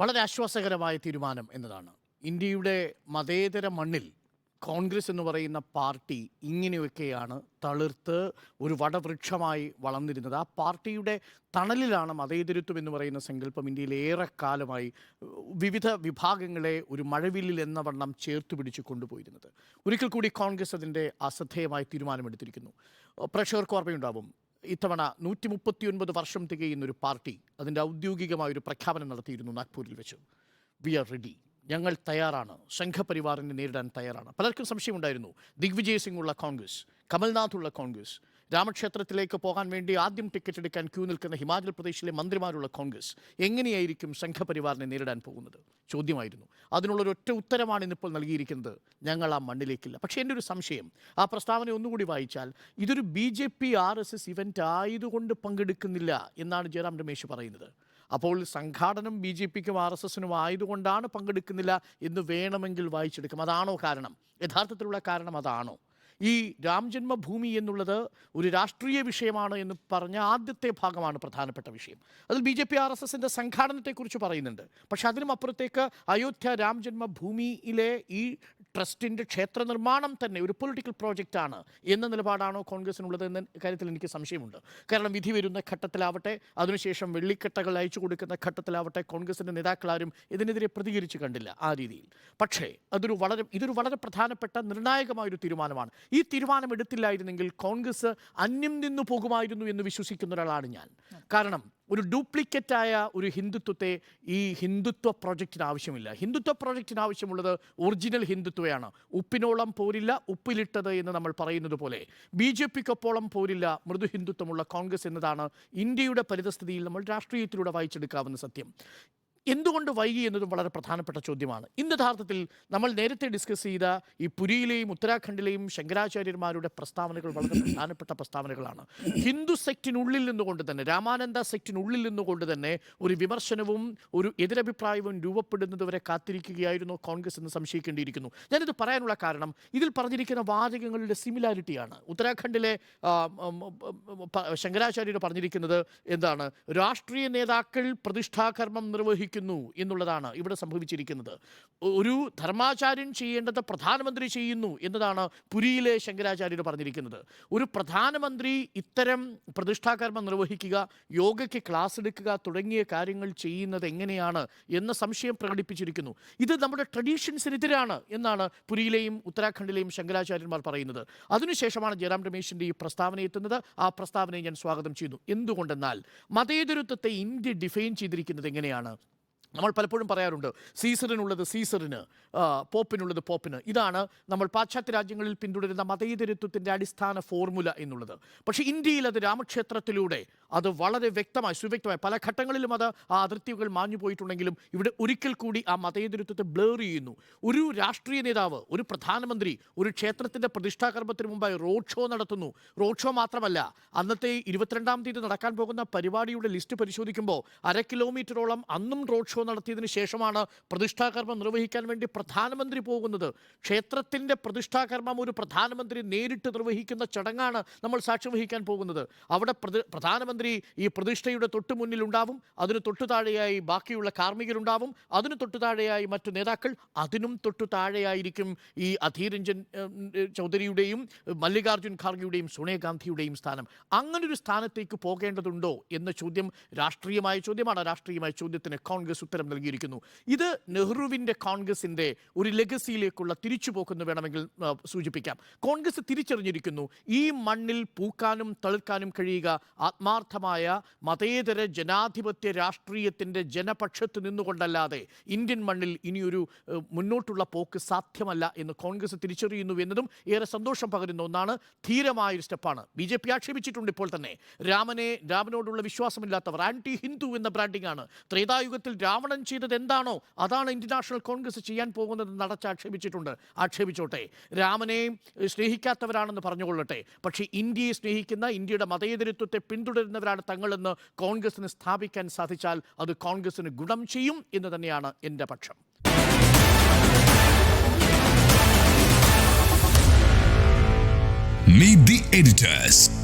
വളരെ ആശ്വാസകരമായ തീരുമാനം എന്നതാണ്. ഇന്ത്യയുടെ മതേതര മണ്ണിൽ കോൺഗ്രസ് എന്ന് പറയുന്ന പാർട്ടി ഇങ്ങനെയൊക്കെയാണ് തളിർത്ത് ഒരു വടവൃക്ഷമായി വളർന്നിരുന്നത്. ആ പാർട്ടിയുടെ തണലിലാണ് മതേതരത്വം എന്ന് പറയുന്ന സങ്കല്പം ഇന്ത്യയിൽ ഏറെക്കാലമായി വിവിധ വിഭാഗങ്ങളെ ഒരു മഴവില്ലിൽ എന്ന വണ്ണം ചേർത്ത് പിടിച്ച് കൊണ്ടുപോയിരുന്നത്. ഒരിക്കൽ കൂടി കോൺഗ്രസ് അതിൻ്റെ അശ്രദ്ധേയമായ തീരുമാനമെടുത്തിരിക്കുന്നു. പ്രേക്ഷകർക്ക് ഓർമ്മയുണ്ടാവും, ഇത്തവണ 139 വർഷം തികയുന്നൊരു പാർട്ടി അതിൻ്റെ ഔദ്യോഗികമായൊരു പ്രഖ്യാപനം നടത്തിയിരുന്നു നാഗ്പൂരിൽ വെച്ച്. വി ആർ റെഡി, ഞങ്ങൾ തയ്യാറാണ്, സംഘപരിവാറിനെ നേരിടാൻ തയ്യാറാണ്. പലർക്കും സംശയമുണ്ടായിരുന്നു, ദിഗ്വിജയ് സിംഗ് ഉള്ള കോൺഗ്രസ്, കമൽനാഥ് ഉള്ള കോൺഗ്രസ്, രാമക്ഷേത്രത്തിലേക്ക് പോകാൻ വേണ്ടി ആദ്യം ടിക്കറ്റ് എടുക്കാൻ ക്യൂ നിൽക്കുന്ന ഹിമാചൽ പ്രദേശിലെ മന്ത്രിമാരുള്ള കോൺഗ്രസ് എങ്ങനെയായിരിക്കും സംഘപരിവാറിനെ നേരിടാൻ പോകുന്നത് ചോദ്യമായിരുന്നു. അതിനുള്ളൊരൊറ്റ ഉത്തരമാണ് ഇന്നിപ്പോൾ നൽകിയിരിക്കുന്നത്, ഞങ്ങൾ ആ മണ്ണിലേക്കില്ല. പക്ഷേ എൻ്റെ ഒരു സംശയം, ആ പ്രസ്താവന ഒന്നുകൂടി വായിച്ചാൽ ഇതൊരു BJP RSS ഇവൻ്റ് ആയതുകൊണ്ട് പങ്കെടുക്കുന്നില്ല എന്നാണ് ജയറാം രമേശ് പറയുന്നത്. അപ്പോൾ സംഘാടനം BJPക്കും RSSനും ആയതുകൊണ്ടാണ് പങ്കെടുക്കുന്നില്ല എന്ന് വേണമെങ്കിൽ വായിച്ചെടുക്കും. അതാണോ കാരണം? യഥാർത്ഥത്തിലുള്ള കാരണം അതാണോ? ഈ രാംജന്മഭൂമി എന്നുള്ളത് ഒരു രാഷ്ട്രീയ വിഷയമാണ് എന്ന് പറഞ്ഞ ആദ്യത്തെ ഭാഗമാണ് പ്രധാനപ്പെട്ട വിഷയം. അതിൽ BJP RSSൻ്റെ സംഘാടനത്തെക്കുറിച്ച് പറയുന്നുണ്ട്. പക്ഷെ അതിനും അപ്പുറത്തേക്ക് അയോധ്യ രാംജന്മഭൂമിയിലെ ഈ ട്രസ്റ്റിൻ്റെ ക്ഷേത്ര നിർമ്മാണം തന്നെ ഒരു പൊളിറ്റിക്കൽ പ്രോജക്റ്റാണ് എന്ന നിലപാടാണോ കോൺഗ്രസിനുള്ളത് എന്ന കാര്യത്തിൽ എനിക്ക് സംശയമുണ്ട്. കാരണം വിധി വരുന്ന ഘട്ടത്തിലാവട്ടെ, അതിനുശേഷം വെള്ളിക്കെട്ടകൾ അയച്ചു കൊടുക്കുന്ന ഘട്ടത്തിലാവട്ടെ, കോൺഗ്രസിൻ്റെ നേതാക്കളാരും ഇതിനെതിരെ പ്രതികരിച്ച് കണ്ടില്ല ആ രീതിയിൽ. പക്ഷേ ഇതൊരു വളരെ പ്രധാനപ്പെട്ട നിർണായകമായൊരു തീരുമാനമാണ്. ഈ തീരുമാനം എടുത്തില്ലായിരുന്നെങ്കിൽ കോൺഗ്രസ് അന്യം നിന്നു പോകുമായിരുന്നു എന്ന് വിശ്വസിക്കുന്ന ഒരാളാണ് ഞാൻ. കാരണം ഒരു ഡ്യൂപ്ലിക്കേറ്റായ ഒരു ഹിന്ദുത്വത്തെ ഈ ഹിന്ദുത്വ പ്രോജക്റ്റിന് ആവശ്യമില്ല. ഹിന്ദുത്വ പ്രോജക്റ്റിന് ആവശ്യമുള്ളത് ഒറിജിനൽ ഹിന്ദുത്വയാണ്. ഉപ്പിനോളം പോരില്ല ഉപ്പിലിട്ടത് എന്ന് നമ്മൾ പറയുന്നത് പോലെ BJPക്കൊപ്പോളം പോരില്ല മൃദു ഹിന്ദുത്വമുള്ള കോൺഗ്രസ് എന്നതാണ് ഇന്ത്യയുടെ പരിതസ്ഥിതിയിൽ നമ്മൾ രാഷ്ട്രീയത്തിലൂടെ വായിച്ചെടുക്കാവുന്ന സത്യം. എന്തുകൊണ്ട് വൈകി എന്നതും വളരെ പ്രധാനപ്പെട്ട ചോദ്യമാണ്. ഇന്ന് യഥാർത്ഥത്തിൽ നമ്മൾ നേരത്തെ ഡിസ്കസ് ചെയ്ത ഈ പുരിയിലെയും ഉത്തരാഖണ്ഡിലെയും ശങ്കരാചാര്യന്മാരുടെ പ്രസ്താവനകൾ വളരെ പ്രധാനപ്പെട്ട പ്രസ്താവനകളാണ്. ഹിന്ദു സെക്റ്റിനുള്ളിൽ നിന്നുകൊണ്ട് തന്നെ, രാമാനന്ദ സെക്റ്റിനുള്ളിൽ നിന്നുകൊണ്ട് തന്നെ ഒരു വിമർശനവും ഒരു എതിരഭിപ്രായവും രൂപപ്പെടുന്നതുവരെ കാത്തിരിക്കുകയായിരുന്നു കോൺഗ്രസ് എന്ന് സംശയിക്കേണ്ടിയിരിക്കുന്നു. ഞാനിത് പറയാനുള്ള കാരണം ഇതിൽ പറഞ്ഞിരിക്കുന്ന വാചകങ്ങളുടെ സിമിലാരിറ്റിയാണ്. ഉത്തരാഖണ്ഡിലെ ശങ്കരാചാര്യർ പറഞ്ഞിരിക്കുന്നത് എന്താണ്? രാഷ്ട്രീയ നേതാക്കൾ പ്രതിഷ്ഠാകർമ്മം നിർവഹിക്കുന്നു എന്നുള്ളതാണ് ഇവിടെ സംഭവിച്ചിരിക്കുന്നത്. ഒരു ധർമാചാര്യൻ ചെയ്യേണ്ടത് പ്രധാനമന്ത്രി ചെയ്യുന്നു എന്നതാണ് പുരിയിലെ ശങ്കരാചാര്യർ പറഞ്ഞിരിക്കുന്നത്. ഒരു പ്രധാനമന്ത്രി ഇത്തരം പ്രതിഷ്ഠാകർമ്മം നിർവഹിക്കുക, യോഗയ്ക്ക് ക്ലാസ് എടുക്കുക തുടങ്ങിയ കാര്യങ്ങൾ ചെയ്യുന്നത് എങ്ങനെയാണ് എന്ന സംശയം പ്രകടിപ്പിച്ചിരിക്കുന്നു. ഇത് നമ്മുടെ ട്രഡീഷൻസിനെതിരാണ് എന്നാണ് പുരിയിലെയും ഉത്തരാഖണ്ഡിലെയും ശങ്കരാചാര്യന്മാർ പറയുന്നത്. അതിനുശേഷമാണ് ജയറാം രമേശിൻ്റെ ഈ പ്രസ്താവന എത്തുന്നത്. ആ പ്രസ്താവനയെ ഞാൻ സ്വാഗതം ചെയ്യുന്നു. എന്തുകൊണ്ടെന്നാൽ മതേതരത്വത്തെ ഇന്ത്യ ഡിഫൈൻ ചെയ്തിരിക്കുന്നത് എങ്ങനെയാണ്? നമ്മൾ പലപ്പോഴും പറയാറുണ്ട്, സീസറിനുള്ളത് സീസറിന്, പോപ്പിനുള്ളത് പോപ്പിന്. ഇതാണ് നമ്മൾ പാശ്ചാത്യ രാജ്യങ്ങളിൽ പിന്തുടരുന്ന മതേതരത്വത്തിൻ്റെ അടിസ്ഥാന ഫോർമുല എന്നുള്ളത്. പക്ഷേ ഇന്ത്യയിൽ അത് രാമക്ഷേത്രത്തിലൂടെ അത് വളരെ വ്യക്തമായി സുവ്യക്തമായി പല ഘട്ടങ്ങളിലും അത് ആ അതിർത്തികൾ മാഞ്ഞു പോയിട്ടുണ്ടെങ്കിലും ഇവിടെ ഒരിക്കൽ കൂടി ആ മതേതരത്വത്തെ ബ്ലർ ചെയ്യുന്നു. ഒരു രാഷ്ട്രീയ നേതാവ്, ഒരു പ്രധാനമന്ത്രി ഒരു ക്ഷേത്രത്തിൻ്റെ പ്രതിഷ്ഠാകർമ്മത്തിന് മുമ്പായി റോഡ് ഷോ നടത്തുന്നു. റോഡ് ഷോ മാത്രമല്ല, അന്നത്തെ 22-ാം തീയതി നടക്കാൻ പോകുന്ന പരിപാടിയുടെ ലിസ്റ്റ് പരിശോധിക്കുമ്പോൾ 1/2 കിലോമീറ്ററോളം അന്നും റോഡ് ഷോ നടത്തിയതിനു ശേഷമാണ് പ്രതിഷ്ഠാകർമ്മം നിർവഹിക്കാൻ വേണ്ടി പ്രധാനമന്ത്രി പോകുന്നത്. ക്ഷേത്രത്തിൻ്റെ പ്രതിഷ്ഠാകർമ്മം ഒരു പ്രധാനമന്ത്രി നേരിട്ട് നിർവഹിക്കുന്ന ചടങ്ങാണ് നമ്മൾ സാക്ഷ്യം വഹിക്കാൻ പോകുന്നത്. അവിടെ പ്രധാനമന്ത്രി ഈ പ്രതിഷ്ഠയുടെ തൊട്ടു മുന്നിലുണ്ടാവും, അതിന് തൊട്ടു താഴെയായി ബാക്കിയുള്ള കാർമ്മികരുണ്ടാവും, അതിന് തൊട്ടു താഴെയായി മറ്റു നേതാക്കൾ, അതിനും തൊട്ടു താഴെയായിരിക്കും ഈ അധീർ രഞ്ജൻ ചൗധരിയുടെയും മല്ലികാർജുൻ ഖാർഗെയുടെയും സോണിയാഗാന്ധിയുടെയും സ്ഥാനം. അങ്ങനൊരു സ്ഥാനത്തേക്ക് പോകേണ്ടതുണ്ടോ എന്ന ചോദ്യം രാഷ്ട്രീയമായ ചോദ്യമാണ്. രാഷ്ട്രീയമായ ചോദ്യത്തിന് കോൺഗ്രസ് ഉത്തരം നൽകിയിരിക്കുന്നു. ഇത് നെഹ്റുവിൻ്റെ കോൺഗ്രസിൻ്റെ ഒരു ലെഗസിയിലേക്കുള്ള തിരിച്ചുപോക്കെന്ന് വേണമെങ്കിൽ സൂചിപ്പിക്കാം. കോൺഗ്രസ് തിരിച്ചറിഞ്ഞിരിക്കുന്നു, ഈ മണ്ണിൽ പൂക്കാനും തളിർക്കാനും കഴിയുക ആത്മാർത്ഥമായ മതേതര ജനാധിപത്യ രാഷ്ട്രീയത്തിൻ്റെ ജനപക്ഷത്ത് നിന്നുകൊണ്ടല്ലാതെ ഇന്ത്യൻ മണ്ണിൽ ഇനിയൊരു മുന്നോട്ടുള്ള പോക്ക് സാധ്യമല്ല എന്ന് കോൺഗ്രസ് തിരിച്ചറിയുന്നു എന്നതും ഏറെ സന്തോഷം പകരുന്ന ഒന്നാണ്. ധീരമായൊരു സ്റ്റെപ്പാണ്. BJP ആക്ഷേപിച്ചിട്ടുണ്ട് ഇപ്പോൾ തന്നെ, രാമനോടുള്ള വിശ്വാസമില്ലാത്തവർ, ആൻറ്റി ഹിന്ദു എന്ന ബ്രാൻഡിംഗ് ആണ്. ത്രേതായുഗത്തിൽ രാവണൻ ചെയ്തത് എന്താണോ അതാണ് ഇന്ത്യൻ നാഷണൽ കോൺഗ്രസ് ചെയ്യാൻ പോകുന്നതെന്ന് ആക്ഷേപിച്ചോട്ടെ. രാമനെ സ്നേഹിക്കാത്തവരാണെന്ന് പറഞ്ഞുകൊള്ളട്ടെ. പക്ഷേ ഇന്ത്യയെ സ്നേഹിക്കുന്ന, ഇന്ത്യയുടെ മതേതരത്വത്തെ പിന്തുടരുന്നവരാണ് തങ്ങളെന്ന് കോൺഗ്രസിന് സ്ഥാപിക്കാൻ സാധിച്ചാൽ അത് കോൺഗ്രസിന് ഗുണം ചെയ്യും എന്ന് തന്നെയാണ് എൻ്റെ പക്ഷം. Meet the editors.